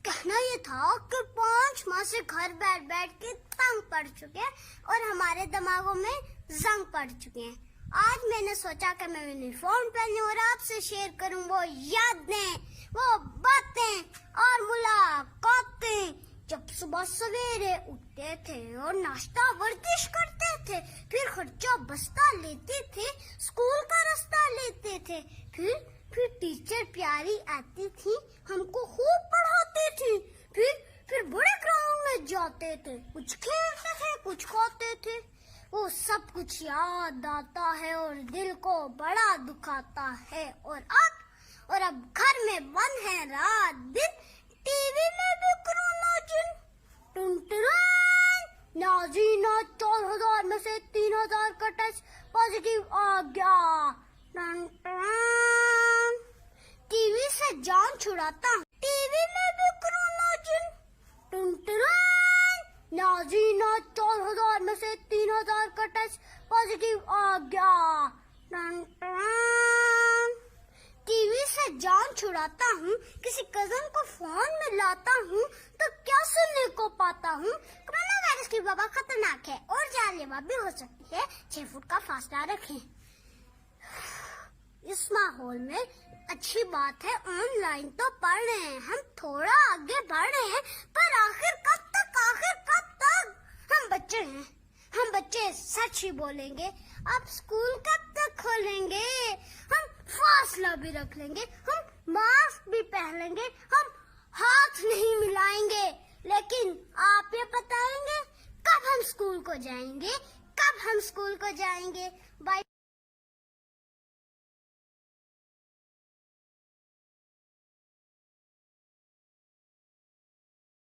कहना ये था कि 5 माह से घर बैठ बैठ के तंग पड़ चुके हैं और हमारे दिमागों में जंग पड़ चुके हैं। आज मैंने सोचा कि मैं यूनिफॉर्म पहनूं और आपसे शेयर करूं वो यादें, वो बातें और मुलाकातें जब सुबह सवेरे उठते थे और नाश्ता वर्जिश करते थे, फिर खर्चा बस्ता लेते थे, स्कूल का रास्ता लेते थे, फिर टीचर प्यारी आती थी, हमको खूब पढ़ाती थी, फिर बड़े ग्राउंड में जाते थे, कुछ खेलते थे, कुछ खाते थे। वो सब कुछ याद आता है और दिल को बड़ा दुखाता है। और अब घर में बंद है रात दिन, टीवी में भी कोरोना जिन। नाजीना 4000 में से 3000 का टेस्ट पॉजिटिव आ गया। टीवी से जान छुड़ाता हूँ, टीवी में भी कोरोना जिन। नाजीना 4000 में से 3000 का टेस्ट पॉजिटिव आ गया। टीवी से जान छुड़ाता हूँ, किसी कजन को फोन में लाता हूँ तो क्या सुनने को पाता हूँ, कोरोना वायरस की वबा खतरनाक है और जानलेवा भी हो सकती है, 6 फुट का फासला रखें। इस माहौल में अच्छी बात है ऑनलाइन तो पढ़ रहे हैं, हम थोड़ा आगे बढ़ रहे हैं, पर आखिर कब तक हम बच्चे हैं, हम बच्चे सच ही बोलेंगे। अब स्कूल कब तक खोलेंगे, हम फासला भी रख लेंगे, हम मास्क भी पहन लेंगे, हम हाथ नहीं मिलाएंगे, लेकिन आप ये बताएंगे कब हम स्कूल को जाएंगे, कब हम स्कूल को जाएंगे। बाय।